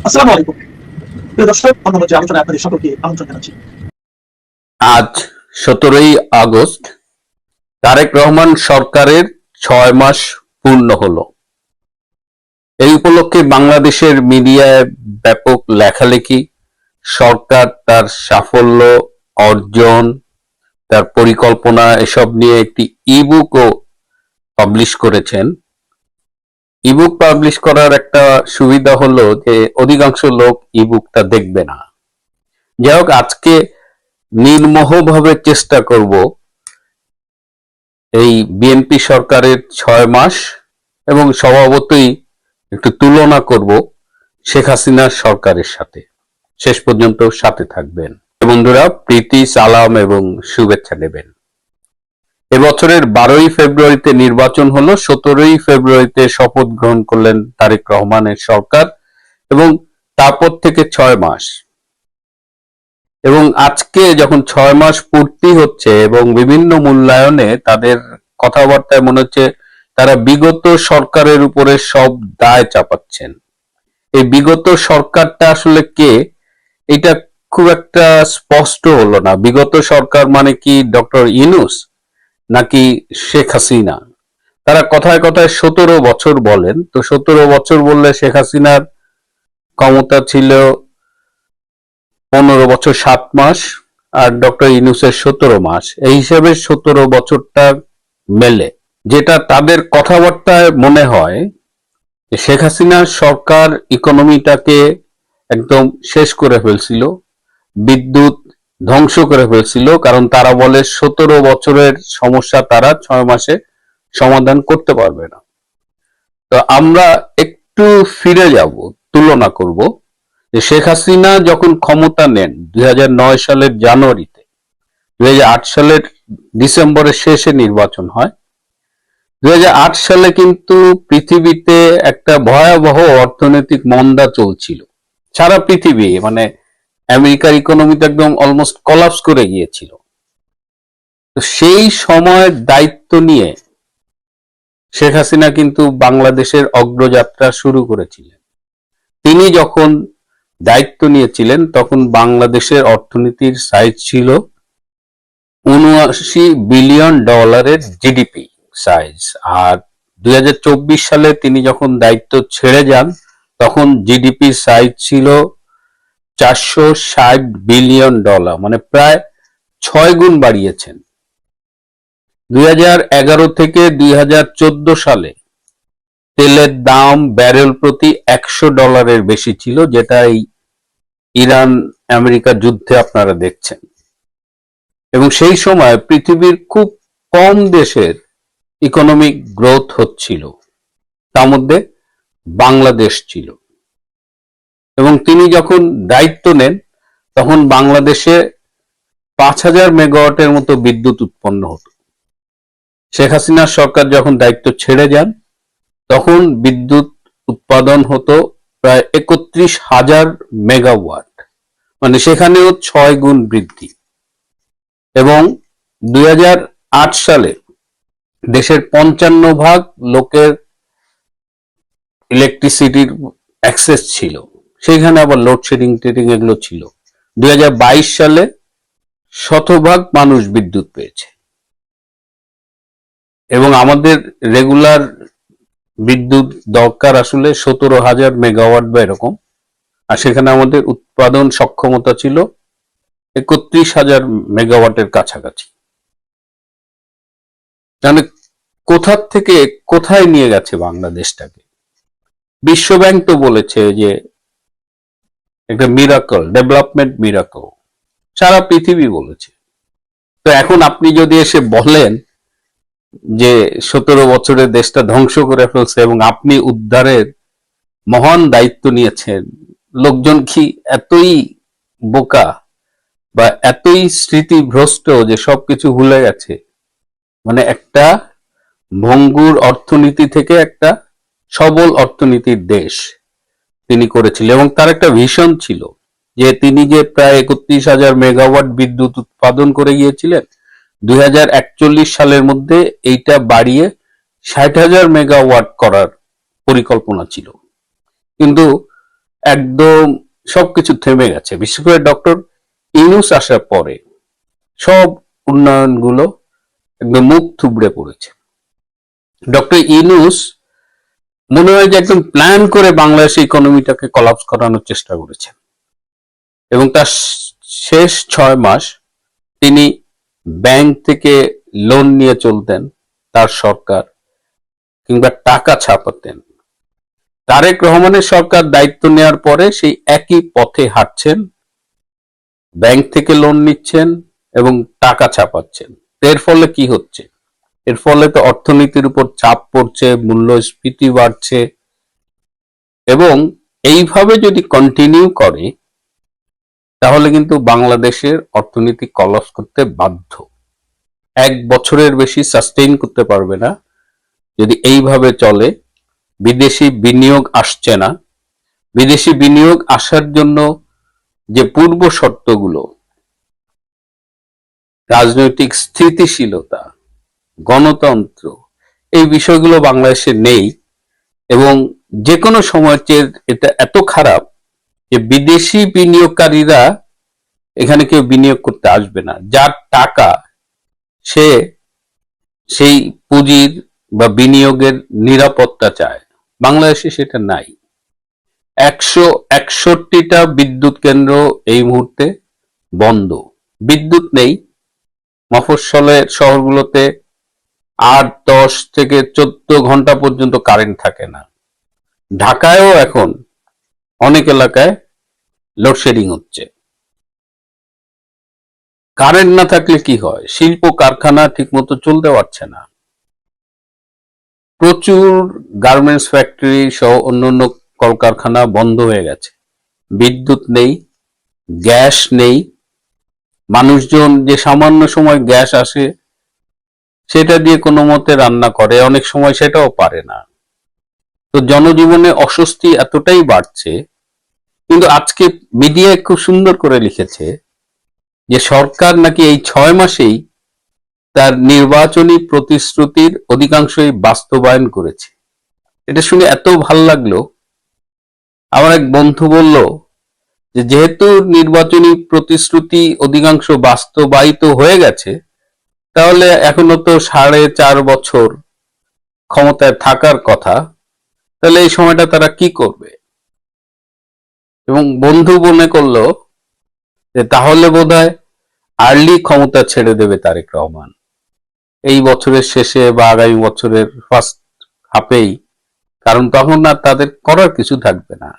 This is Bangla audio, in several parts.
আসসালামু আলাইকুম প্রিয় দর্শক, অন্নমঞ্চে আলোচনায় আপনাদের সকলকে আমন্ত্রণ জানাচ্ছি। আজ 17ই আগস্ট তারেক রহমান সরকারের 6 মাস পূর্ণ হলো। এই উপলক্ষে বাংলাদেশের মিডিয়ায় ব্যাপক লেখালেখি, সরকার তার সাফল্য, অর্জন, তার পরিকল্পনা এসব নিয়ে একটি ইবুকও পাবলিশ করেছেন। ইবুক পাবলিশ করার একটা সুবিধা হলো যে অধিকাংশ লোক ইবুকটা দেখবে না। যাই হোক, আজকে নির্মোহভাবে চেষ্টা করব এই বিএনপি সরকারের 6 মাস এবং স্বভাবতই একটু তুলনা করব শেখ হাসিনার সরকারের সাথে। শেষ পর্যন্ত সাথে থাকবেন। বন্ধুরা, প্রীতি, সালাম এবং শুভেচ্ছা নেবেন। এবছরের 12ই ফেব্রুয়ারিতে নির্বাচন হলো, 17ই ফেব্রুয়ারিতে শপথ গ্রহণ করলেন তারেক রহমানের সরকার এবং তারপর থেকে 6 মাস। এবং আজকে যখন 6 মাস পূর্তি হচ্ছে এবং বিভিন্ন মূল্যায়নে তাদের কথাবার্তায় মনে হচ্ছে তারা বিগত সরকারের উপরে সব দায় চাপাচ্ছেন। এই বিগত সরকারটা আসলে কে, এটা খুব একটা স্পষ্ট হলো না। বিগত সরকার মানে কি ডক্টর ইউনূস নাকি শেখ হাসিনা? তারা কথায় কথায় 17 বছর বলেন, তো 17 বছর বললে শেখ হাসিনার ক্ষমতা ছিল 15 বছর 7 মাস আর ডক্টর ইউনূসের 17 মাস। এই হিসেবে 17 বছরটা মেলে। যেটা তাদের কথাবার্তায় মনে হয় শেখ হাসিনার সরকার ইকোনমিটাকে একদম শেষ করে ফেলছিল, বিদ্যুৎ ধ্বংস করে ফেলছিল, কারণ তারা বলে 17 বছরের সমস্যা তারা 6 মাসে সমাধান করতে পারবে না। তো আমরা একটু ফিরে যাব, তুলনা করব যে শেখ হাসিনা যখন ক্ষমতা নেন 2009 সালের জানুয়ারিতে, 2008 সালের ডিসেম্বরের শেষে নির্বাচন হয়। 2008 সালে কিন্তু পৃথিবীতে একটা ভয়াবহ অর্থনৈতিক মন্দা চলছিল, সারা পৃথিবী, মানে আমেরিকার ইকোনমি তো একদম অলমোস্ট কলাপস করে গিয়েছিল। তো সেই সময়ের দায়িত্ব নিয়ে শেখ হাসিনা কিন্তু বাংলাদেশের অগ্রযাত্রা শুরু করেছিলেন। তিনি যখন দায়িত্ব নিয়েছিলেন তখন বাংলাদেশের অর্থনীতির সাইজ ছিল 79 বিলিয়ন ডলারের জিডিপি সাইজ। আর 2024 সালে তিনি যখন দায়িত্ব ছেড়ে যান তখন জিডিপি সাইজ ছিল 460 বিলিয়ন ডলার, মানে প্রায় 6 গুণ বাড়িয়েছেন। 2011 থেকে 2014 সালে তেলের দাম ব্যারেল প্রতি $100 বেশি ছিল, যেটা এই ইরান আমেরিকা যুদ্ধে আপনারা দেখছেন। এবং সেই সময় পৃথিবীর খুব কম দেশের ইকোনমিক গ্রোথ হচ্ছিল, তার মধ্যে বাংলাদেশ ছিল। এবং তিনি যখন দায়িত্ব নেন তখন বাংলাদেশে 5000 মেগাওয়াটের মতো বিদ্যুৎ উৎপন্ন হতো। শেখ হাসিনার সরকার যখন দায়িত্ব ছেড়ে যান তখন বিদ্যুৎ উৎপাদন হতো প্রায় 31,000 মেগাওয়াট, মানে সেখানেও 6 গুণ বৃদ্ধি। এবং 2008 সালে দেশের 55% লোকের ইলেকট্রিসিটির অ্যাক্সেস ছিল, সেখানে আবার লোডশেডিং টেডিং এগুলো ছিল। 2022 সালে 100% মানুষ বিদ্যুৎ পেয়েছে। এবং আমাদের রেগুলার বিদ্যুৎ দরকার আসলে 17,000 মেগাওয়াট বা এরকম, আর সেখানে আমাদের উৎপাদন সক্ষমতা ছিল 31,000 মেগাওয়াটের কাছাকাছি। তাহলে কোথা থেকে কোথায় নিয়ে গেছে বাংলাদেশটাকে? বিশ্বব্যাংক তো বলেছে যে একটা মিরাকল, ডেভেলপমেন্ট মিরাকল, সারা পৃথিবী বলেছে। তো এখন আপনি যদি এসে বলেন যে 17 বছরে দেশটা ধ্বংস করে ফেলছে এবং আপনি উদ্ধারের মহান দায়িত্ব নিয়েছেন, লোকজন কি এতই বোকা বা এতই স্মৃতিভ্রষ্ট যে সবকিছু ভুলে গেছে? মানে একটা ভঙ্গুর অর্থনীতি থেকে একটা সবল অর্থনীতির দেশ তিনি করেছিলেন। এবং তার একটা ভিশন ছিল যে তিনি যে প্রায় 31,000 মেগাওয়াট বিদ্যুৎ উৎপাদন করে গিয়েছিলেন, 2041 সালের মধ্যে এইটা বাড়িয়ে 60,000 মেগাওয়াট করার পরিকল্পনা ছিল। কিন্তু একদম সবকিছু থেমে গেছে। বিশেষ করে ডক্টর ইউনূস আসার পরে সব উন্নয়নগুলো একদম মুখ থুবড়ে পড়েছে। ডক্টর ইউনূস মনে হয় যে একদম প্ল্যান করে বাংলাদেশের ইকোনমিটাকে কলাপস করানোর চেষ্টা করেছেন, এবং তার শেষ 6 মাস তিনি ব্যাংক থেকে লোন নিয়ে চলতেন তার সরকার, কিংবা টাকা ছাপাতেন। তারেক রহমানের সরকার দায়িত্ব নেওয়ার পরে সেই একই পথে হাঁটছেন, ব্যাংক থেকে লোন নিচ্ছেন এবং টাকা ছাপাচ্ছেন। এর ফলে কি হচ্ছে? এর ফলে তো অর্থনীতির উপর চাপ পড়ছে, মূল্যস্ফীতি বাড়ছে, এবং এইভাবে যদি কন্টিনিউ করে তাহলে কিন্তু বাংলাদেশের অর্থনীতি কলাপস করতে বাধ্য। 1 বছরের বেশি সাস্টেইন করতে পারবে না যদি এইভাবে চলে। বিদেশি বিনিয়োগ আসছে না। বিদেশি বিনিয়োগ আসার জন্য যে পূর্ব শর্তগুলো, রাজনৈতিক স্থিতিশীলতা, গণতন্ত্র, এই বিষয়গুলো বাংলাদেশে নেই, এবং যে কোনো সময় এটা এত খারাপ যে বিদেশি বিনিয়োগকারীরা এখানে কেউ বিনিয়োগ করতে আসবে না। যার টাকা সে সেই পুঁজির বা বিনিয়োগের নিরাপত্তা চায়, বাংলাদেশে সেটা নাই। 161টা বিদ্যুৎ কেন্দ্র এই মুহূর্তে বন্ধ, বিদ্যুৎ নেই। মফস্বলের শহরগুলোতে 8, 10 থেকে 14 ঘন্টা পর্যন্ত কারেন্ট থাকে না। ঢাকায়ও এখন অনেক এলাকায় লোডশেডিং হচ্ছে। কারেন্ট না থাকলে কি হয়? শিল্প কারখানা ঠিকমতো চলতে পারছে না। প্রচুর গার্মেন্টস ফ্যাক্টরি সহ অন্যান্য কলকারখানা বন্ধ হয়ে গেছে। বিদ্যুৎ নেই, গ্যাস নেই। মানুষজন যে সামান্য সময় গ্যাস আসে সেটা দিয়ে কোনো মতে রান্না করে, অনেক সময় সেটাও পারে না। তো জনজীবনে অস্বস্তি এতটাই বাড়ছে। কিন্তু আজকে মিডিয়ায় খুব সুন্দর করে লিখেছে যে সরকার নাকি এই 6 মাসেই তার নির্বাচনী প্রতিশ্রুতির অধিকাংশই বাস্তবায়ন করেছে। এটা শুনে এত ভাল লাগলো। আমার এক বন্ধু বলল যে যেহেতু নির্বাচনী প্রতিশ্রুতি অধিকাংশ বাস্তবায়িত হয়ে গেছে, তাহলে এখনো তো 4.5 বছর ক্ষমতায় থাকার কথা, তাহলে এই সময়টা তারা কি করবে? এবং বন্ধু মনে করলো যে তাহলে বোধহয় আর্লি ক্ষমতা ছেড়ে দেবে তারেক রহমান এই বছরের শেষে বা আগামী বছরের ফার্স্ট হাফেই, কারণ তখন আর তাদের করার কিছু থাকবে না।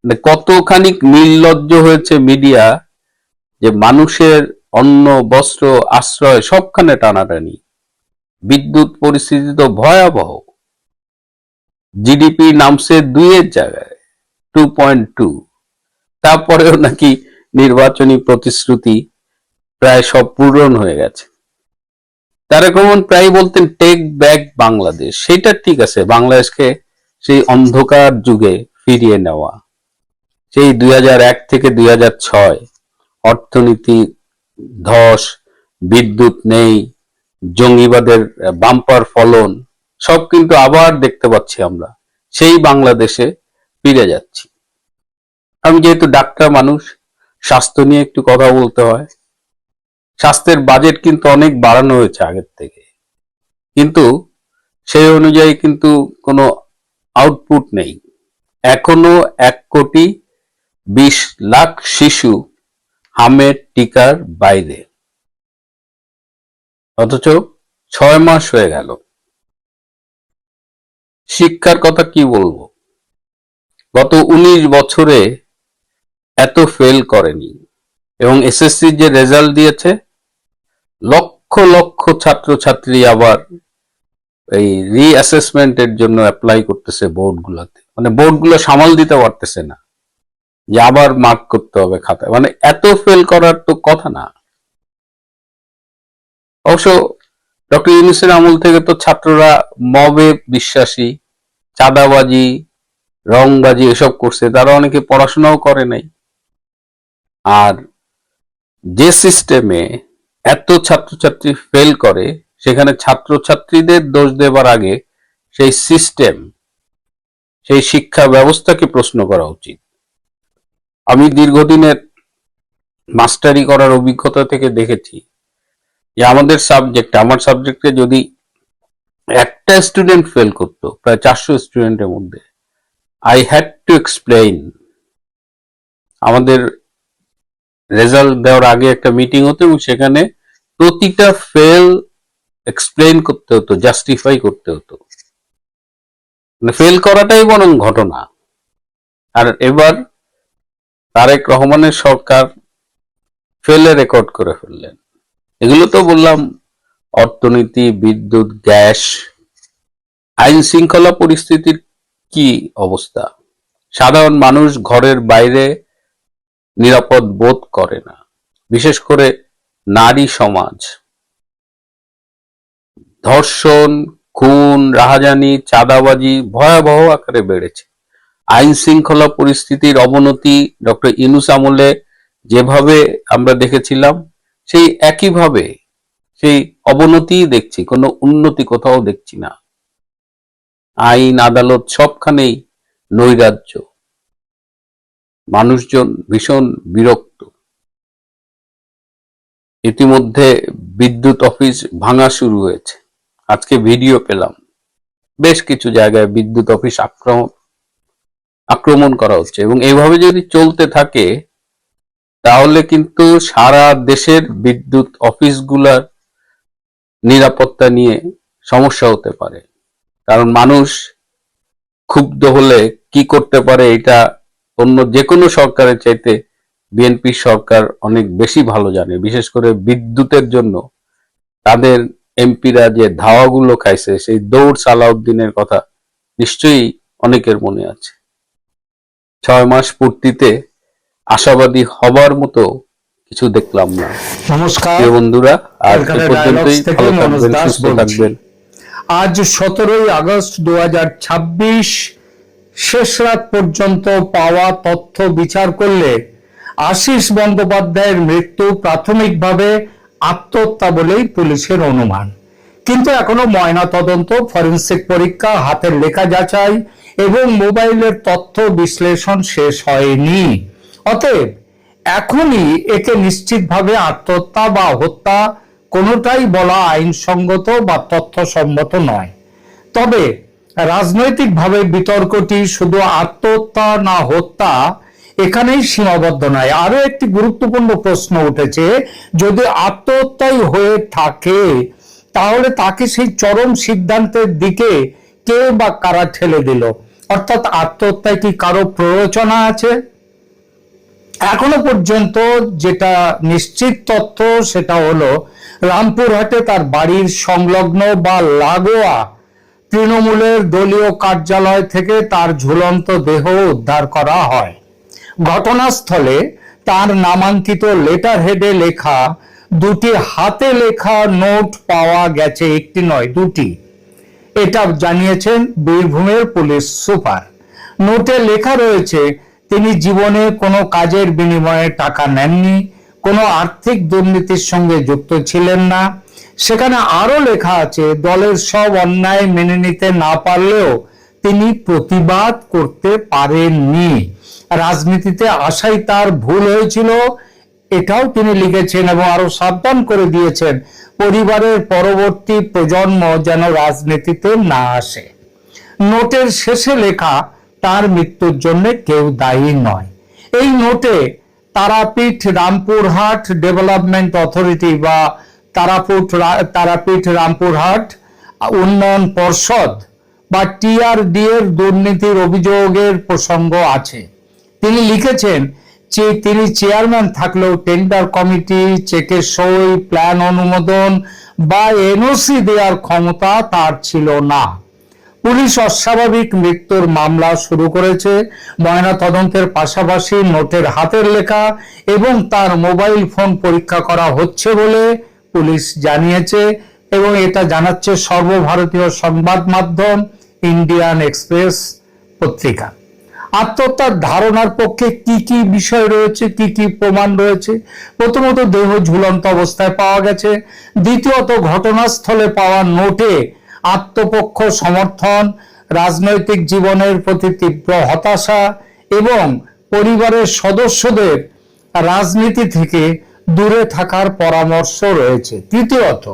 মানে কতখানি নির্লজ্জ হয়েছে মিডিয়া, যে মানুষের অন্ন, বস্ত্র, আশ্রয় সবখানে টানাটানি। বিদ্যুৎ পরিস্থিতি তো ভয়াবহ। জিডিপি নামছে 2-এর জায়গায় 2.2। তারপরেও নাকি নির্বাচনী প্রতিশ্রুতি প্রায় সব পূরণ হয়ে গেছে। তারেক রহমান প্রায় বলতেন টেক ব্যাক বাংলাদেশ। সেটা ঠিক আছে, বাংলাদেশকে সেই অন্ধকার যুগে ফিরিয়ে নেওয়া, সেই 2001 থেকে 2006 অর্থনীতি ধস, বিদ্যুৎ নেই, জঙ্গিবাদের বাম্পার ফলন, সব কিন্তু আবার দেখতে পাচ্ছি আমরা। সেই বাংলাদেশে ফিরে যাচ্ছি। আমি যেহেতু ডাক্তার মানুষ, স্বাস্থ্য নিয়ে একটু কথা বলতে হয়। স্বাস্থ্যের বাজেট কিন্তু অনেক বাড়ানো হয়েছে আগের থেকে, কিন্তু সেই অনুযায়ী কিন্তু কোনো আউটপুট নেই। এখনো 1,20,00,000 শিশু হামের টিকার বাইরে, অথচ 6 মাস হয়ে গেল। শিক্ষার কথা কি বলবো? গত 19 বছরে এত ফেল করেনি, এবং এসএসসি যে রেজাল্ট দিয়েছে, লক্ষ লক্ষ ছাত্রছাত্রী আবার এই রিঅ্যাসেসমেন্টের জন্য অ্যাপ্লাই করতেছে বোর্ডগুলোতে। মানে বোর্ডগুলো সামাল দিতে পারতেছে না, যে আবার মার্ক করতে হবে খাতায়। মানে এত ফেল করার তো কথা না। অবশ্য ডক্টর ইউনূসের আমল থেকে তো ছাত্ররা মবে বিশ্বাসী, চাঁদাবাজি, রংবাজি এসব করছে, তারা অনেকে পড়াশোনাও করে নাই। আর যে সিস্টেমে এত ছাত্রছাত্রী ফেল করে, সেখানে ছাত্রছাত্রীদের দোষ দেবার আগে সেই সিস্টেম, সেই শিক্ষা ব্যবস্থাকে প্রশ্ন করা উচিত। আমি দীর্ঘদিনের মাস্টারি করার অভিজ্ঞতা থেকে দেখেছি যে আমার সাবজেক্টে যদি একটা স্টুডেন্ট ফেল করতো প্রায় 400 স্টুডেন্টের মধ্যে, আই হ্যাড টু এক্সপ্লেইন। আমাদের রেজাল্ট দেওয়ার আগে একটা মিটিং হতো এবং সেখানে প্রতিটা ফেল এক্সপ্লেইন করতে হতো, জাস্টিফাই করতে হতো। মানে ফেল করাটাই বরং ঘটনা। আর এবার তারেক রহমানের সরকার ফেলে রেকর্ড করে ফেললেন। এগুলো তো বললাম অর্থনীতি, বিদ্যুৎ, গ্যাস, আইন শৃঙ্খলা পরিস্থিতির কি অবস্থা। সাধারণ মানুষ ঘরের বাইরে নিরাপদ বোধ করে না, বিশেষ করে নারী সমাজ। ধর্ষণ, খুন, রাহাজানি, চাঁদাবাজি ভয়াবহ আকারে বেড়েছে। আইন শৃঙ্খলা পরিস্থিতির অবনতি ডক্টর ইউনূস আমলে যেভাবে আমরা দেখেছিলাম সেই একইভাবে সেই অবনতি দেখছি, কোনো উন্নতি কোথাও দেখছি না। আইন আদালত সবখানেই নৈরাজ্য, মানুষজন ভীষণ বিরক্ত। ইতিমধ্যে বিদ্যুৎ অফিস ভাঙা শুরু হয়েছে। আজকে ভিডিও পেলাম বেশ কিছু জায়গায় বিদ্যুৎ অফিস আক্রমণ করা হচ্ছে, এবং এইভাবে যদি চলতে থাকে তাহলে কিন্তু সারা দেশের বিদ্যুৎ অফিসগুলার নিরাপত্তা নিয়ে সমস্যা হতে পারে। কারণ মানুষ ক্ষুব্ধ হলে কি করতে পারে এটা অন্য যে কোনো সরকারের চাইতে বিএনপি সরকার অনেক বেশি ভালো জানে। বিশেষ করে বিদ্যুতের জন্য তাদের এমপিরা যে ধাওয়াগুলো খাইছে, সেই দৌড় সালাউদ্দিনের কথা নিশ্চয়ই অনেকের মনে আছে। 6 মাস পূর্তিতে আশাবাদী হবার মতো কিছু দেখলাম না। নমস্কার বন্ধুরা, আর এ পর্যন্তই। ভালো থাকবেন, সুস্থ থাকবেন। আজ 17 আগস্ট 2026 শেষ রাত পর্যন্ত পাওয়া তথ্য বিচার করলে আশিস বন্দ্যোপাধ্যায়ের মৃত্যু প্রাথমিকভাবে আত্মহত্যা বলেই পুলিশের অনুমান। কিন্তু এখনো ময়না তদন্ত, ফরেনসিক পরীক্ষা, হাতের লেখা যাচাই এবং মোবাইলের তথ্য বিশ্লেষণ শেষ হয়নি। অতএব এখনই একে নিশ্চিতভাবে আত্মহত্যা বা হত্যা কোনোটাই বলা আইনসঙ্গত বা তথ্যসম্মত নয়। তবে রাজনৈতিকভাবে বিতর্কটি শুধু আত্মহত্যা না হত্যা এখানেই সীমাবদ্ধ নয়। আরো একটি গুরুত্বপূর্ণ প্রশ্ন উঠেছে, যদি আত্মহত্যাই হয়ে থাকে তাহলে তাকে সেই চরম সিদ্ধান্তের দিকে কে বা কারা ঠেলে দিল? অর্থাৎ আত্মহত্যায় কি কারো প্ররোচনা আছে? এখনো পর্যন্ত যেটা নিশ্চিত তথ্য সেটা হলো রামপুরহাটে তার বাড়ির সংলগ্ন বা লাগোয়া তৃণমূলের দলীয় কার্যালয় থেকে তার ঝুলন্ত দেহ উদ্ধার করা হয়। ঘটনাস্থলে তার নামাঙ্কিত লেটার হেডে লেখা দুটি হাতে লেখা নোট পাওয়া গেছে, একটি নয় দুটি। এটা জানিয়েছেন বীরভূমের পুলিশ সুপার। নোটে লেখা রয়েছে তিনি জীবনে কোনো কাজের বিনিময়ে টাকা নেননি, কোনো আর্থিক দুর্নীতির সঙ্গে যুক্ত ছিলেন না। সেখানে আরো লেখা আছে দলের সব অন্যায় মেনে নিতে না পারলেও তিনি প্রতিবাদ করতে পারেননি, রাজনীতিতে আসাই তার ভুল হয়েছিল এটাও তিনি লিখেছেন, এবং আরো সাবধান করে দিয়েছেন পরিবারের পরবর্তী প্রজন্ম যেন রাজনীতিতে না আসে। নোটের শেষে লেখা তার মৃত্যুর জন্য কেউ দায়ী নয়। এই নোটে তারাপীঠ রামপুরহাট ডেভেলপমেন্ট অথরিটি বা তারাপীঠ রামপুরহাট উন্নয়ন পর্ষদ বা টিআরডি এর দুর্নীতির অভিযোগের প্রসঙ্গ আছে। তিনি লিখেছেন যে তিনি চেয়ারম্যান থাকলেও টেন্ডার কমিটি, চেকের সই, প্ল্যান অনুমোদন বা এনওসি দেওয়ার ক্ষমতা তার ছিল না। পুলিশ অস্বাভাবিক মৃত্যুর মামলা শুরু করেছে। ময়না তদন্তের পাশাপাশি নোটের হাতের লেখা এবং তার মোবাইল ফোন পরীক্ষা করা হচ্ছে বলে পুলিশ জানিয়েছে, এবং এটা জানাচ্ছে সর্বভারতীয় সংবাদ মাধ্যম ইন্ডিয়ান এক্সপ্রেস পত্রিকা। আত্মহত্যার ধারণার পক্ষে কি কি বিষয় রয়েছে, কি কি প্রমাণ রয়েছে? প্রথমত, দেহ ঝুলন্ত অবস্থায় পাওয়া গেছে। দ্বিতীয়ত, ঘটনাস্থলে পাওয়া নোটে আত্মপক্ষ সমর্থন, রাজনৈতিক জীবনের প্রতি তীব্র হতাশা এবং পরিবারের সদস্যদের রাজনীতি থেকে দূরে থাকার পরামর্শ রয়েছে। তৃতীয়ত,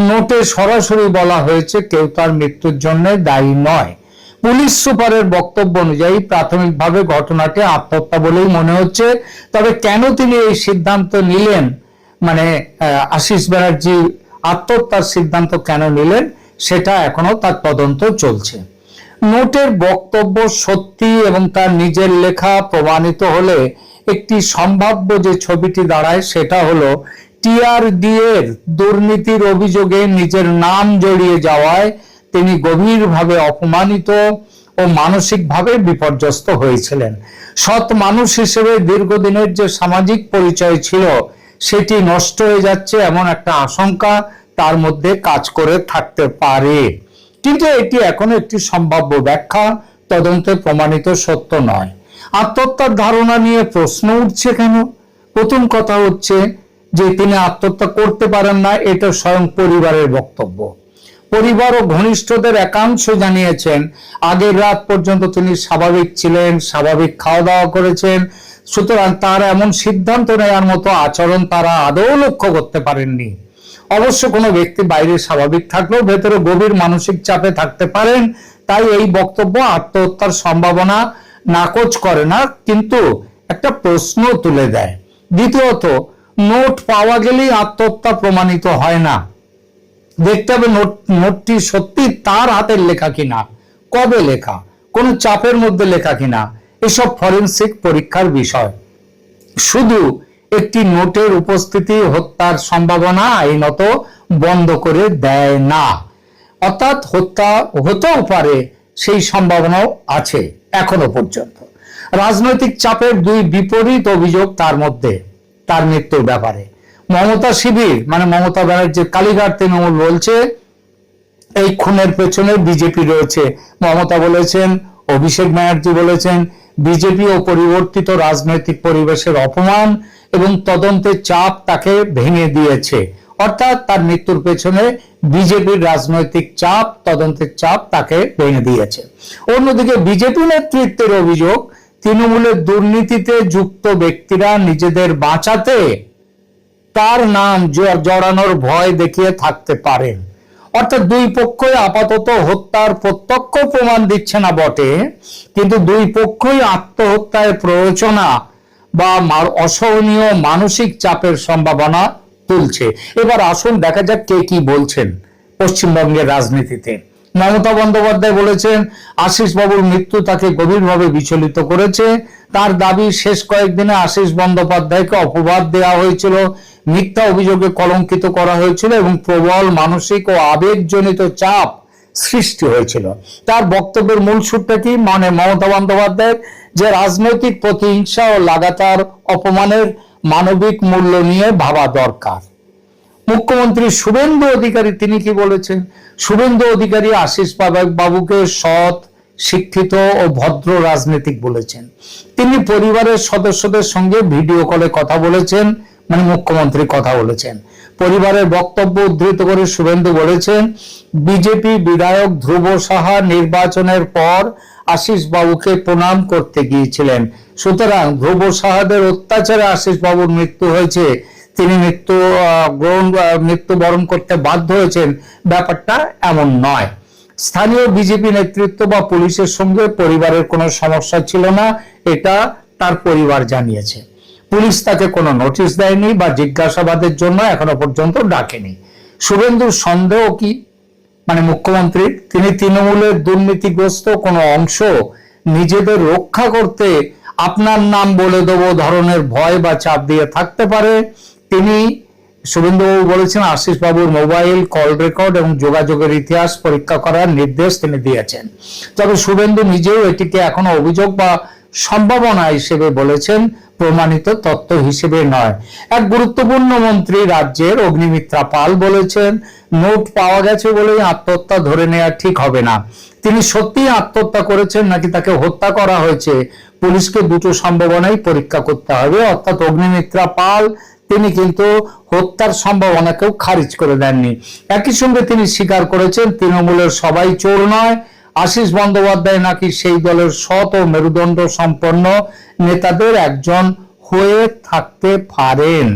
নোটে সরাসরি বলা হয়েছে কেউ তার মৃত্যুর জন্য দায়ী নয়। পুলিশ সুপারের বক্তব্য অনুযায়ী প্রাথমিকভাবে ঘটনাটি আত্মহত্যা বলেই মনে হচ্ছে। তবে কেন তিনি এই সিদ্ধান্ত নিলেন, মানে আশিস ব্যানার্জি আত্মহত্যার সিদ্ধান্ত কেন নিলেন, সেটা এখনো তার তদন্ত চলছে। নোটের বক্তব্য সত্যি এবং তার নিজের লেখা প্রমাণিত হলে একটি সম্ভাব্য যে ছবিটি দাঁড়ায় সেটা হলো টিআরডি এর দুর্নীতির অভিযোগে নিজের নাম জড়িয়ে যাওয়ায় তিনি গভীরভাবে অপমানিত ও মানসিকভাবে বিপর্যস্ত হয়েছিলেন। সৎ মানুষ হিসেবে দীর্ঘদিনের যে সামাজিক পরিচয় ছিল সেটি নষ্ট হয়ে যাচ্ছে এমন একটা আশঙ্কা তার মধ্যে কাজ করে থাকতে পারে। কিন্তু এটি এখনো একটি সম্ভাব্য ব্যাখ্যা, তদন্তে প্রমাণিত সত্য নয়। আত্মহত্যার ধারণা নিয়ে প্রশ্ন উঠছে কেন? প্রথম কথা হচ্ছে যে তিনি আত্মহত্যা করতে পারেন না, এটা স্বয়ং পরিবারের বক্তব্য। পরিবার ও ঘনিষ্ঠদের একাংশ জানিয়েছেন আগের রাত পর্যন্ত তিনি স্বাভাবিক ছিলেন, স্বাভাবিক খাওয়া দাওয়া করেছেন, সুতরাং তার এমন সিদ্ধান্ত নেওয়ার মতো আচরণ তারা আদৌ লক্ষ্য করতে পারেননি। অবশ্য কোনো ব্যক্তি বাইরে স্বাভাবিক থাকলেও ভেতরে গভীর মানসিক চাপে থাকতে পারেন, তাই এই বক্তব্য আত্মহত্যার সম্ভাবনা নাকচ করে না, কিন্তু একটা প্রশ্ন তুলে দেয়। দ্বিতীয়ত, নোট পাওয়া গেলেই আত্মহত্যা প্রমাণিত হয় না। দেখতে হবে নোটটি সত্যি তার হাতের লেখা কিনা, কবে লেখা, কোন চাপের মধ্যে লেখা কিনা, এসব ফরেনসিক পরীক্ষার বিষয়। শুধু একটি নোটের উপস্থিতি হত্যার সম্ভাবনা আইনত বন্ধ করে দেয় না। অর্থাৎ হত্যা হতেও পারে, সেই সম্ভাবনাও আছে এখনো পর্যন্ত। রাজনৈতিক চাপের দুই বিপরীত অভিযোগ তার মধ্যে তার মৃত্যুর ব্যাপারে। মমতা শিবির মানে মমতা ব্যানার্জির কালীঘাট তৃণমূল বলছে এই খুনের পেছনে বিজেপি রয়েছে। মমতা বলেছেন, অভিষেক ব্যানার্জি বলেছেন বিজেপি ও পরিবর্তিত রাজনৈতিক পরিবেশের অপমান এবং তদন্তের চাপ তাকে ভেঙে দিয়েছে। অর্থাৎ তার মৃত্যুর পেছনে বিজেপির রাজনৈতিক চাপ, তদন্তের চাপ তাকে ভেঙে দিয়েছে। অন্যদিকে বিজেপি নেতৃত্বের অভিযোগ তৃণমূলের দুর্নীতিতে যুক্ত ব্যক্তিরা নিজেদের বাঁচাতে তার নাম জড়ানোর ভয় দেখিয়ে থাকতে পারেন। অর্থাৎ দুই পক্ষই আপাতত হত্যার প্রত্যক্ষ প্রমাণ দিচ্ছে না বটে, কিন্তু দুই পক্ষই আত্মহত্যায় প্ররোচনা বা অসহনীয় মানসিক চাপের সম্ভাবনা তুলছে। এবার আসুন দেখা যাক কে কি বলছেন পশ্চিমবঙ্গের রাজনীতিতে। মমতা বন্দ্যোপাধ্যায় বলেছেন আশিস বাবুর মৃত্যু তাকে গভীরভাবে বিচলিত করেছে। তার দাবি শেষ কয়েকদিনে আশিস বন্দ্যোপাধ্যায়কে অপবাদ দেওয়া হয়েছিল, মিথ্যা অভিযোগে কলঙ্কিত করা হয়েছিল এবং প্রবল মানসিক ও আবেগজনিত চাপ সৃষ্টি হয়েছিল। তার বক্তব্যের মূল সূত্রটা কি? মানে মমতা বন্দ্যোপাধ্যায়ের যে রাজনৈতিক প্রতিহিংসা ও লাগাতার অপমানের মানবিক মূল্য নিয়ে ভাবা দরকার। মুখ্যমন্ত্রী শুভেন্দু অধিকারী তিনি কি বলেছেন? শুভেন্দু অধিকারী আশিস বাবুকে সৎ, শিক্ষিত ও ভদ্র রাজনীতিক বলেছেন। তিনি পরিবারের সদস্যদের সঙ্গে ভিডিও কলে কথা বলেছেন, মানে মুখ্যমন্ত্রী কথা বলেছেন। পরিবারের বক্তব্য উদ্ধৃত করে শুভেন্দু বলেছেন বিজেপি বিধায়ক ধ্রুব সাহা নির্বাচনের পর আশিস বাবুকে প্রণাম করতে গিয়েছিলেন, সুতরাং ধ্রুব সাহাদের অত্যাচারে আশিস বাবুর মৃত্যু হয়েছে, তিনি মৃত্যুবরণ করতে বাধ্য হয়েছেন, ব্যাপারটা এমন নয়। স্থানীয় বিজেপি নেতৃত্ব বা পুলিশের সঙ্গে পরিবারের কোনো সমস্যা ছিল না, এটা তার পরিবার জানিয়েছে। পুলিশ তাকে কোনো নোটিশ দেয়নি বা জিজ্ঞাসাবাদের জন্য এখনো পর্যন্ত ডাকেনি। শুভেন্দুর সন্দেহ কি? মানে মুখ্যমন্ত্রী তিনি তৃণমূলের দুর্নীতিগ্রস্ত কোনো অংশ নিজেদের রক্ষা করতে আপনার নাম বলে দেবো ধরনের ভয় বা চাপ দিয়ে থাকতে পারে। তিনি শুভেন্দুবাবু বলেছেন আশিস বাবুর মোবাইল কল রেকর্ড এবং যোগাযোগের ইতিহাস পরীক্ষা করার নির্দেশ তিনি দিয়েছেন। তবে শুভেন্দু নিজেও এটিকে এখনো অভিযোগ বা সম্ভাবনা হিসেবে বলেছেন, প্রমাণিত তথ্য হিসেবে নয়। এক গুরুত্বপূর্ণ মন্ত্রী রাজ্যের অগ্নিমিত্রা পাল বলেছেন নোট পাওয়া গেছে বলেই আত্মহত্যা ধরে নেওয়া ঠিক হবে না। তিনি সত্যিই আত্মহত্যা করেছেন নাকি তাকে হত্যা করা হয়েছে, পুলিশকে দুটো সম্ভাবনাই পরীক্ষা করতে হবে। অর্থাৎ অগ্নিমিত্রা পাল তিনি কিন্তু হত্যার সম্ভাবনাকেও খারিজ করে দেননি। একই সঙ্গে তিনি স্বীকার করেছেন তৃণমূলের সবাই চোর নয়, আশিস বন্দ্যোপাধ্যায় নাকি সেই দলের সৎ ও মেরুদণ্ড সম্পন্ন নেতাদের একজন হয়ে থাকতে পারেন।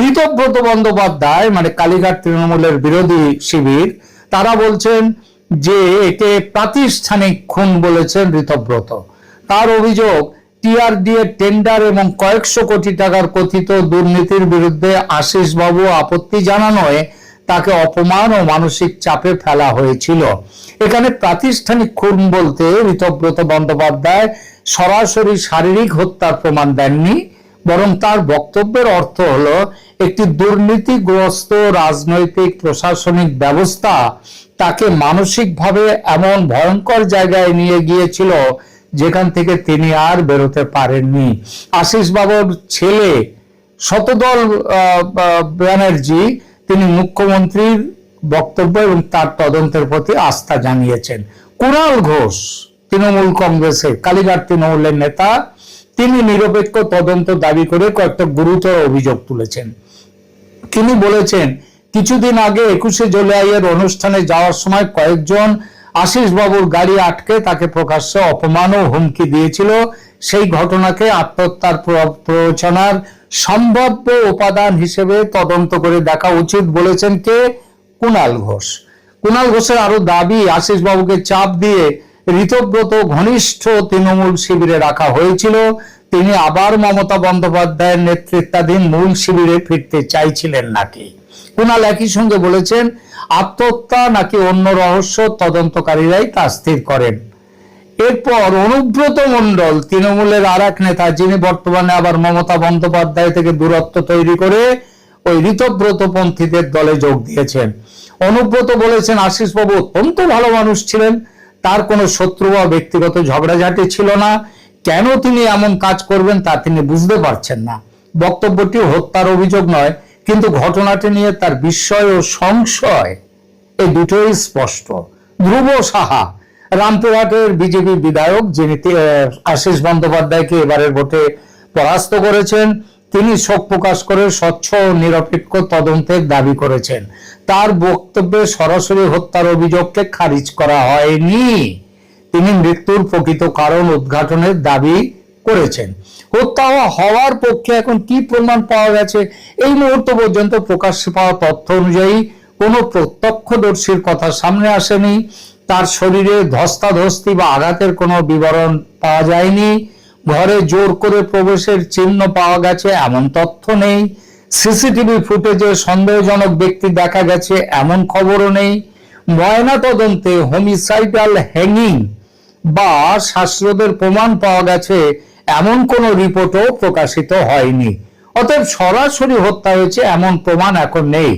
ঋতব্রত বন্দ্যোপাধ্যায় মানে কালীঘাট তৃণমূলের বিরোধী শিবির, তারা বলছেন যে একে প্রাতিষ্ঠানিক খুন বলেছেন ঋতব্রত। তার অভিযোগ, টিআরডি এর টেন্ডার এবং কয়েকশো কোটি টাকার কথিত দুর্নীতির বিরুদ্ধে আশিস বাবু আপত্তি জানানোয় তাকে অপমান ও মানসিক চাপে ফেলা হয়েছিল। এখানে প্রাতিষ্ঠানিক খুন বলতে ঋতব্রত বন্দ্যোপাধ্যায় সরাসরি শারীরিক হত্যার প্রমাণ দেননি, বরং তার বক্তব্যের অর্থ হলো একটি দুর্নীতিগ্রস্ত রাজনৈতিক প্রশাসনিক ব্যবস্থা তাকে মানসিকভাবে এমন ভয়ঙ্কর জায়গায় নিয়ে গিয়েছিল যেখান থেকে তিনি আর বেরোতে পারেননি। আশিস বাবুর ছেলে শতদল ব্যানার্জি তিনি মুখ্যমন্ত্রীর বক্তব্য এবং তার তদন্তের প্রতি আস্থা জানিয়েছেন। কুণাল ঘোষ তৃণমূল কংগ্রেসের কালীঘাট তৃণমূলের নেতা, তিনি নিরপেক্ষ তদন্ত দাবি করে কয়েকটা গুরুতর অভিযোগ তুলেছেন। তিনি বলেছেন, কিছুদিন আগে 21শে জুলাইয়ের অনুষ্ঠানে যাওয়ার সময় কয়েকজন আশিস বাবুর গাড়ি আটকে তাকে প্রকাশ্যে অপমান ও হুমকি দিয়েছিল। সেই ঘটনাকে আত্মহত্যার প্ররোচনার সম্ভাব্য উপাদান হিসেবে তদন্ত করে দেখা উচিত বলেছেন কে? কুণাল ঘোষ। কুণাল ঘোষের আরো দাবি, আশিস বাবুকে চাপ দিয়ে ঋতব্রত ঘনিষ্ঠ তৃণমূল শিবিরে রাখা হয়েছিল। তিনি আবার মমতা বন্দ্যোপাধ্যায়ের নেতৃত্বাধীন মূল শিবিরে ফিরতে চাইছিলেন নাকি। কুণাল একই সঙ্গে বলেছেন, আত্মহত্যা নাকি অন্য রহস্য তদন্তকারীরাই তা স্থির করেন। এরপর অনুব্রত মণ্ডল তৃণমূলের আর এক নেতা, যিনি বর্তমানে আবার মমতা বন্দ্যোপাধ্যায় থেকে দূরত্ব তৈরি করে ওই ঋতব্রত পন্থীদের দলে যোগ দিয়েছেন। অনুব্রত বলেছেন, আশিস বাবু অত্যন্ত ভালো মানুষ ছিলেন, তার কোনো শত্রু বা ব্যক্তিগত ঝগড়াঝাটি ছিল না। কেন তিনি এমন কাজ করবেন তা তিনি বুঝতে পারছেন না। বক্তব্যটি হত্যার অভিযোগ নয়, কিন্তু ঘটনাটি নিয়ে তার বিস্ময় ও সংশয় এই দুটোই স্পষ্ট। ধ্রুব সাহা রামপুরহাটের বিজেপি বিধায়ক, যিনি আশিস বন্দ্যোপাধ্যায়কে এবারের ভোটে পরাস্ত করেছেন, তিনি শোক প্রকাশ করে স্বচ্ছ ও নিরপেক্ষ তদন্তের দাবি করেছেন। তার বক্তব্যে সরাসরি হত্যার অভিযোগকে খারিজ করা হয়নি। তিনি মৃত্যুর প্রকৃত কারণ উদ্ঘাটনের দাবি করেছেন। হত্যা হওয়ার পক্ষে এখন কি প্রমাণ পাওয়া গেছে? এই মুহূর্ত পর্যন্ত প্রকাশ্যে পাওয়া তথ্য অনুযায়ী কোনো প্রত্যক্ষদর্শীর কথা সামনে আসেনি। তার শরীরে ধস্তাধস্তি বা আঘাতের কোনো বিবরণ পাওয়া যায়নি। ঘরে জোর করে প্রবেশের চিহ্ন পাওয়া গেছে এমন তথ্য নেই। সিসিটিভি ফুটেজে সন্দেহজনক ব্যক্তি দেখা গেছে এমন খবরও নেই। ময়না তদন্তে হোমিসাইডাল হ্যাঙ্গিং বা শ্বাসরোধের প্রমাণ পাওয়া গেছে এমন কোনো রিপোর্টও প্রকাশিত হয়নি। অতএব সরাসরি হত্যা হয়েছে এমন প্রমাণ এখন নেই।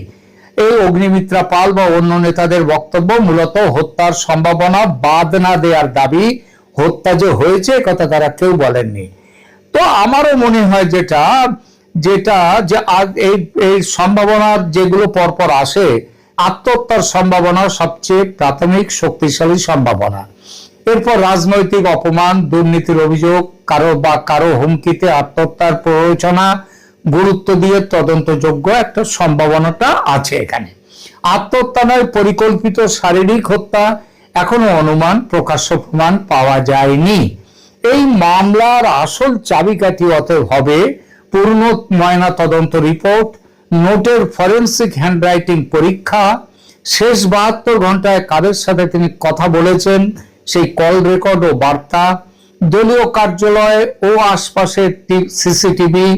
এই অগ্নিমিত্রা পাল বা অন্য নেতাদের বক্তব্য মূলত হত্যার সম্ভাবনা বাদ না দেওয়ার দাবি। হত্যা যে হয়েছে কথা তারা কেউ বলেননি। তো আমারও মনে হয় যেটা যেটা যে এই সম্ভাবনার যেগুলো পরপর আসে, আত্মহত্যার সম্ভাবনা সবচেয়ে প্রাথমিক শক্তিশালী সম্ভাবনা। এরপর রাজনৈতিক অপমান, দুর্নীতির অভিযোগ, কারো হুমকিতে আত্মহত্যার প্ররোচনা গুরুত্ব দিয়ে তদন্তযোগ্য একটা সম্ভাবনাটা আছে এখানে। আত্মহত্যা নয়, পরিকল্পিত শারীরিক হত্যা, এখনো অনুমান, প্রকাশ্য প্রমাণ পাওয়া যায়নি। এই মামলার আসল চাবিকাঠি অতএব হবে পূর্ণ ময়না তদন্ত রিপোর্ট, নোটের ফরেন্সিক হ্যান্ডরাইটিং পরীক্ষা, শেষ 72 ঘন্টায় কাদের সাথে তিনি কথা বলেছেন সেই কল রেকর্ড ও বার্তা, দলীয় কার্যালয় ও আশপাশের সিসিটিভি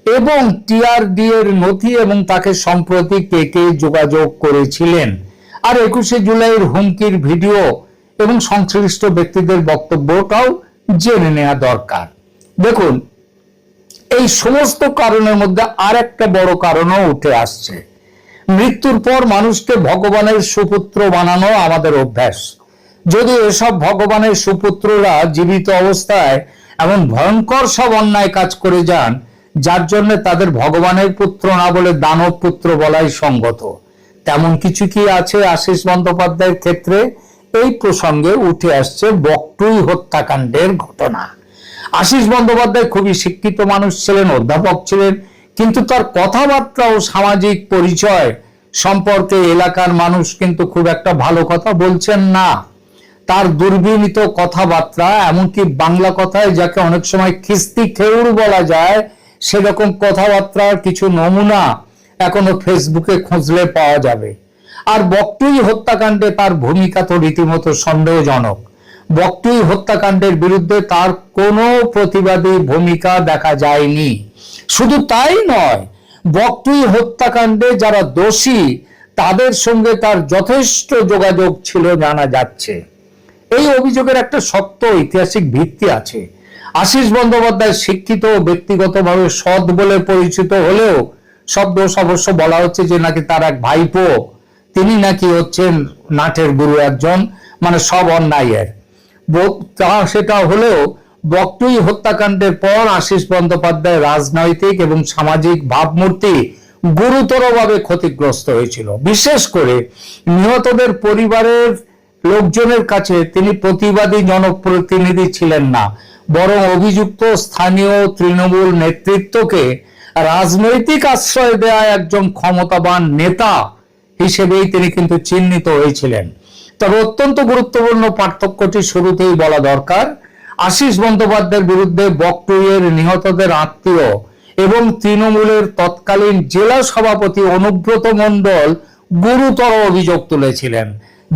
এবং টিআরডি এর নথি এবং তাকে সম্প্রতি কে কে যোগাযোগ করেছিলেন, আর 21শে জুলাইয়ের হুমকির ভিডিও এবং সংশ্লিষ্ট ব্যক্তিদের বক্তব্যটাও জেনে নেওয়া দরকার। দেখুন, এই সমস্ত কারণের মধ্যে আর একটা বড় কারণও উঠে আসছে। মৃত্যুর পর মানুষকে ভগবানের সুপুত্র বানানো আমাদের অভ্যাস। যদি এসব ভগবানের সুপুত্ররা জীবিত অবস্থায় এমন ভয়ঙ্কর সব অন্যায় কাজ করে যান, যার জন্য তাদের ভগবানের পুত্র না বলে দানব পুত্র বলাই সঙ্গত, তেমন কিছু কি আছে আশিস বন্দ্যোপাধ্যায়ের ক্ষেত্রে? এই প্রসঙ্গে উঠে আসছে বকটুই হত্যাকাণ্ডের ঘটনা। আশিস বন্দ্যোপাধ্যায় খুবই শিক্ষিত মানুষ ছিলেন, অধ্যাপক ছিলেন, কিন্তু তার কথাবার্তা ও সামাজিক পরিচয় সম্পর্কে এলাকার মানুষ কিন্তু খুব একটা ভালো কথা বলছেন না। তার দুর্বিনীত কথাবার্তা, এমনকি বাংলা কথায় যাকে অনেক সময় খিস্তি খেউড় বলা যায়, সেরকম কথাবার্তার কিছু নমুনা এখনো ফেসবুকে খুঁজলে পাওয়া যাবে। আর বকটুই হত্যাকাণ্ডে তার ভূমিকা তো রীতিমতো সন্দেহজনক। বকটুই হত্যাকাণ্ডের বিরুদ্ধে তার কোনো প্রতিবাদী ভূমিকা দেখা যায়নি। শুধু তাই নয়, বকটুই হত্যাকাণ্ডে যারা দোষী তাদের সঙ্গে তার যথেষ্ট যোগাযোগ ছিল জানা যাচ্ছে। এই অভিযোগের একটা শক্ত ঐতিহাসিক ভিত্তি আছে। আশিস বন্দ্যোপাধ্যায় শিক্ষিত ও ব্যক্তিগতভাবে সৎ বলে পরিচিত হলেও সব দোষ অবশ্য বলা হচ্ছে যে নাকি তার এক ভাইপো, তিনি নাকি হচ্ছেন নাটের গুরু একজন, মানে সব অন্যায়ের। সেটা হলেও বকটুই হত্যাকাণ্ডের পর আশিস বন্দ্যোপাধ্যায় রাজনৈতিক এবং সামাজিক ভাবমূর্তি গুরুতরভাবে ক্ষতিগ্রস্ত হয়েছিল। বিশেষ করে নিহতদের পরিবারের লোকজনের কাছে তিনি প্রতিবাদী জনপ্রতিনিধি ছিলেন না, বরং অভিযুক্ত স্থানীয় তৃণমূল নেতৃত্বকে রাজনৈতিক আশ্রয় দেয়া একজন ক্ষমতাবান নেতা হিসেবেই তিনি কিন্তু চিহ্নিত হয়েছিলেন। তবে অত্যন্ত গুরুত্বপূর্ণ পার্থক্যটি শুরুতেই বলা দরকার। আশিস বন্দ্যোপাধ্যায়ের বিরুদ্ধে বকটুইয়ের নিহতদের আত্মীয় এবং তৃণমূলের তৎকালীন জেলা সভাপতি অনুব্রত মণ্ডল গুরুতর অভিযোগ তুলেছিলেন,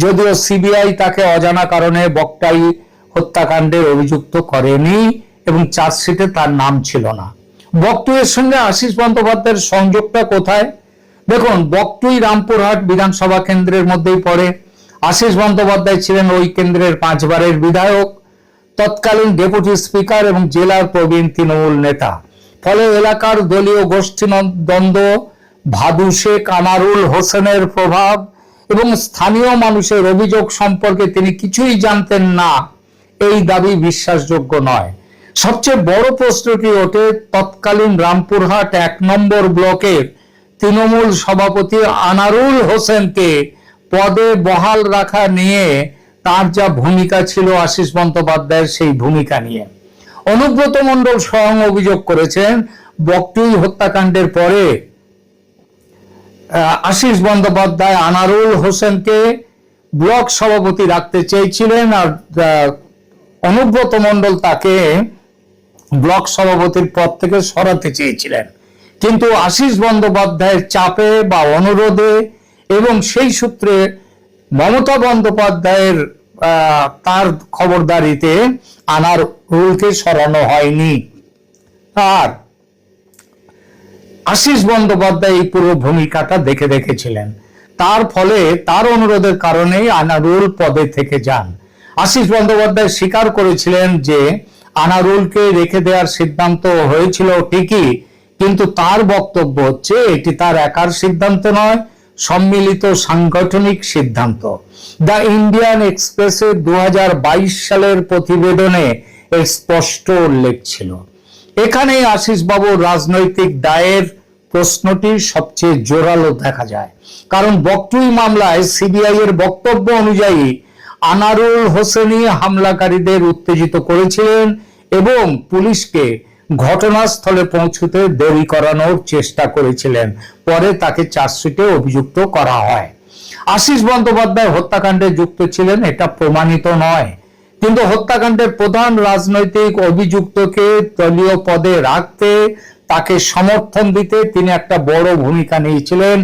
যদিও সিবিআই তাকে অজানা কারণে বকটুই হত্যাকাণ্ডের অভিযুক্ত করেনি এবং চার্জশিটে তার নাম ছিল না। বকটুইয়ের সঙ্গে আশিস বন্দ্যোপাধ্যায়ের সংযোগটা কোথায়? দেখুন, বকটুই রামপুরহাট বিধানসভা কেন্দ্রের মধ্যেই পড়ে। আশিস বন্দ্যোপাধ্যায় ছিলেন ওই কেন্দ্রের 5 বারের বিধায়ক, তৎকালীন ডেপুটি স্পিকার এবং জেলার প্রবীণ তৃণমূল নেতা। ফলে এলাকার দলীয় গোষ্ঠী দ্বন্দ্ব, ভাদু শেখ আনারুল হোসেনের প্রভাব এবং স্থানীয় মানুষের অভিযোগ সম্পর্কে তিনি কিছুই জানতেন না, এই দাবি বিশ্বাসযোগ্য নয়। সবচেয়ে বড় প্রশ্নটি ওঠে তৎকালীন রামপুরহাট 1 নম্বর ব্লকের তৃণমূল সভাপতি আনারুল হোসেনকে পদে বহাল রাখা নিয়ে তার যা ভূমিকা ছিল আশিস বন্দ্যোপাধ্যায়ের সেই ভূমিকা নিয়ে। অনুব্রত মণ্ডল স্বয়ং অভিযোগ করেছেন বকটুই হত্যাকাণ্ডের পরে আশিস বন্দ্যোপাধ্যায় আনারুল হোসেনকে ব্লক সভাপতি রাখতে চেয়েছিলেন আর অনুব্রত মণ্ডল তাকে ব্লক সভাপতির পদ থেকে সরাতে চেয়েছিলেন, কিন্তু আশিস বন্দ্যোপাধ্যায়ের চাপে বা অনুরোধে এবং সেই সূত্রে মমতা বন্দ্যোপাধ্যায়ের তার খবরদারিতে আনারুলকে সরানো হয়নি। আর আশিস বন্দ্যোপাধ্যায় এই পুরো ভূমিকাটা দেখেছিলেন, তার ফলে তার অনুরোধের কারণেই আনারুল পদে থেকে যান। আশিস বন্দ্যোপাধ্যায় স্বীকার করেছিলেন যে আনারুলকে রেখে দেওয়ার সিদ্ধান্ত হয়েছিল ঠিকই, কিন্তু তার বক্তব্য হচ্ছে এটি তার একার সিদ্ধান্ত নয়, সম্মিলিত সাংগঠনিক সিদ্ধান্ত। দ্য ইন্ডিয়ান এক্সপ্রেসের 2022 সালের প্রতিবেদনে এর স্পষ্ট উল্লেখ ছিল। এখানেই আশিস বাবুর রাজনৈতিক দায়ের প্রশ্নটি সবচেয়ে জোরালো দেখা যায়, কারণ বকটুই মামলায় সিবিআই এর বক্তব্য অনুযায়ী আনারুল হোসেনই হামলাকারীদের উত্তেজিত করেছিলেন এবং পুলিশকে ঘটনাস্থলে পৌঁছতে দেরি করানোর চেষ্টা করেছিলেন। পরে তাকে চার্জশিটে অভিযুক্ত করা হয়। আশিস বন্দ্যোপাধ্যায় হত্যাকাণ্ডে যুক্ত ছিলেন এটা প্রমাণিত নয়, কিন্তু হত্যাকাণ্ডের প্রধান রাজনৈতিক অভিযুক্তকে দলীয় পদে রাখতে, তাকে সমর্থন দিতে তিনি একটা বড় ভূমিকা নিয়েছিলেন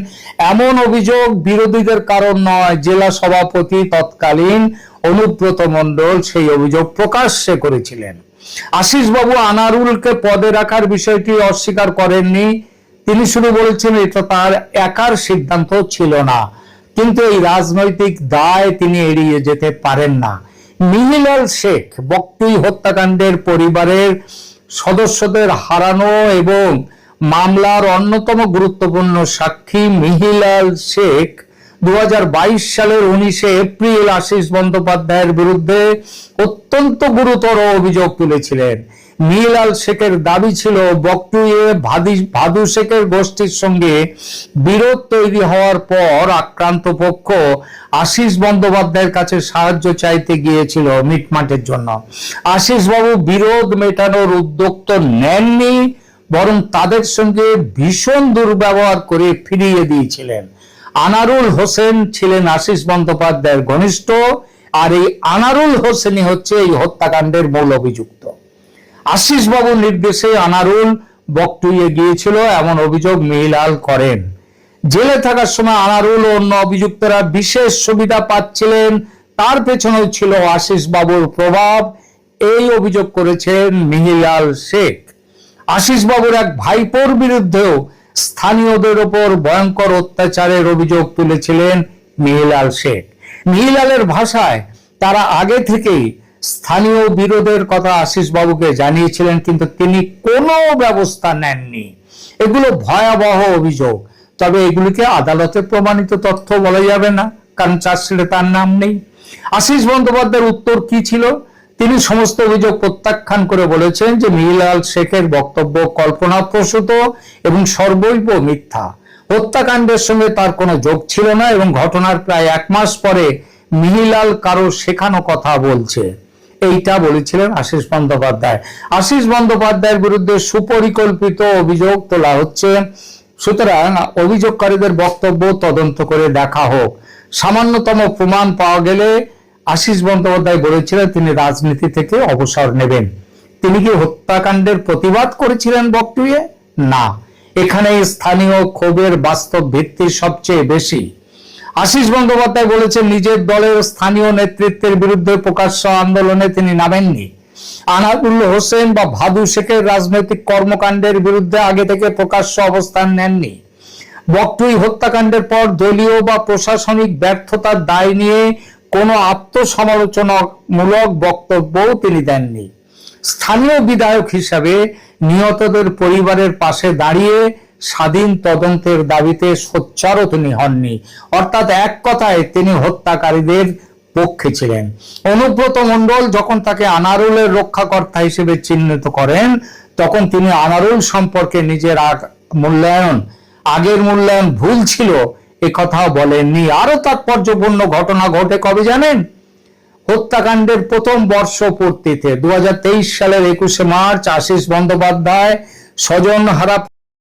এমন অভিযোগ বিরোধীদের কারণ নয়। জেলা সভাপতি তৎকালীন অনুব্রত মণ্ডল সেই অভিযোগ প্রকাশ্যে করেছিলেন। আশিস বাবু আনারুলকে পদে রাখার বিষয়টি অস্বীকার করেননি, তিনি শুধু বলেছেন এটা তার একার সিদ্ধান্ত ছিল না, কিন্তু এই রাজনৈতিক দায় তিনি এড়িয়ে যেতে পারেন না। মিহিলাল শেখ, বকটুই হত্যাকাণ্ডের পরিবারের সদস্যদের হারানো এবং মামলার অন্যতম গুরুত্বপূর্ণ সাক্ষী মিহিলাল শেখ 2022 সালের 19 এপ্রিল আশিস বন্দ্যোপাধ্যায়ের বিরুদ্ধে অত্যন্ত গুরুতর অভিযোগ তুলেছিলেন। মিহিলাল শেখের দাবি ছিল বকটুইয়ে ভাদু শেখের গোষ্ঠীর সঙ্গে বিরোধ তৈরি হওয়ার পর আক্রান্ত পক্ষ আশিস বন্দ্যোপাধ্যায়ের কাছে সাহায্য চাইতে গিয়েছিল মিটমাটের জন্য। আশিস বাবু বিরোধ মেটানোর উদ্যোগ তো নেননি, বরং তাদের সঙ্গে ভীষণ দুর্ব্যবহার করে ফিরিয়ে দিয়েছিলেন। আনারুল হোসেন ছিলেন আশিস বন্দ্যোপাধ্যায়ের ঘনিষ্ঠ আর এই আনারুল হোসেনই হচ্ছে এই হত্যাকাণ্ডের মূল অভিযুক্ত। আশিস বাবুর নির্দেশে আনারুল বকটুইয়ে গিয়েছিল এমন অভিযোগ মিহিলাল করেন। জেলে থাকার সময় আনারুল ও অন্য অভিযুক্তরা বিশেষ সুবিধা পাচ্ছিলেন, তার পেছনেও ছিল আশিস বাবুর প্রভাব, এই অভিযোগ করেছেন মিহিলাল শেখ। আশিস বাবুর এক ভাইপোর বিরুদ্ধেও স্থানীয়দের ওপর ভয়ঙ্কর অত্যাচারের অভিযোগ তুলেছিলেন মিহিলাল শেখ। মিহিলালের ভাষায় তারা আগে থেকেই স্থানীয় বিরোধের কথা আশিস বাবুকে জানিয়েছিলেন, কিন্তু তিনি কোনো ব্যবস্থা নেননি। এগুলো ভয়াবহ অভিযোগ, তবে এগুলিকে আদালতে প্রমাণিত তথ্য বলা যাবে না, কারণ চার্জশিটে তার নাম নেই। আশিস বন্দ্যোপাধ্যায়ের উত্তর কি ছিল? তিনি সমস্ত অভিযোগ প্রত্যাখ্যান করে বলেছেন যে মিহিলাল শেখের বক্তব্য কল্পনাপ্রসূত এবং সর্বৈব মিথ্যা। হত্যাকাণ্ডের সঙ্গে তার কোনো যোগ ছিল না এবং ঘটনার প্রায় 1 মাস পরে মিহিলাল কারো শেখানো কথা বলছে, এইটা বলেছিলেন আশিস বন্দ্যোপাধ্যায়। আশিস বন্দ্যোপাধ্যায়ের বিরুদ্ধে সুপরিকল্পিত অভিযোগ তোলা হচ্ছে, সুতরাং অভিযোগকারীদের বক্তব্য তদন্ত করে দেখা হোক। সামান্যতম প্রমাণ পাওয়া গেলে আশিস বন্দ্যোপাধ্যায় বলেছিলেন তিনি রাজনীতি থেকে অবসর নেবেন। তিনি কি হত্যাকাণ্ডের প্রতিবাদ করেছিলেন বকটুইয়ে? না, এখানে স্থানীয় ক্ষোভের বাস্তব ভিত্তি সবচেয়ে বেশি। আশিস বন্দ্যোপাধ্যায় বলেছেন নিজের দলের স্থানীয় নেতৃত্বের বিরুদ্ধে প্রকাশ্য আন্দোলনে তিনি নামেননি। আনারুল হোসেন বা ভাদু শেখের রাজনৈতিক কর্মকাণ্ডের বিরুদ্ধে আগে থেকে প্রকাশ্য অবস্থান নেননি। বকটুই হত্যাকাণ্ডের পর দলীয় বা প্রশাসনিক ব্যর্থতার দায় নিয়ে কোনো আত্মসমালোচনামূলক বক্তব্যও তিনি দেননি। স্থানীয় বিধায়ক হিসাবে নিহতদের পরিবারের পাশে দাঁড়িয়ে স্বাধীন তদন্তের দাবিতে সোচ্চারও তিনি হননি। অর্থাৎ এক কথায় তিনি হত্যাকারীদের পক্ষে ছিলেন। অনুব্রত মণ্ডল যখন তাকে আনারুলের রক্ষাকর্তা হিসেবে চিহ্নিত করেন, তখন তিনি আনারুল সম্পর্কে নিজের আগের মূল্যায়ন ভুল ছিল এ কথাও বলেননি। আরো তাৎপর্যপূর্ণ ঘটনা ঘটে কবে জানেন? হত্যাকাণ্ডের প্রথম বর্ষপূর্তিতে 2023 সালের 21শে মার্চ আশিস বন্দ্যোপাধ্যায় স্বজনহারা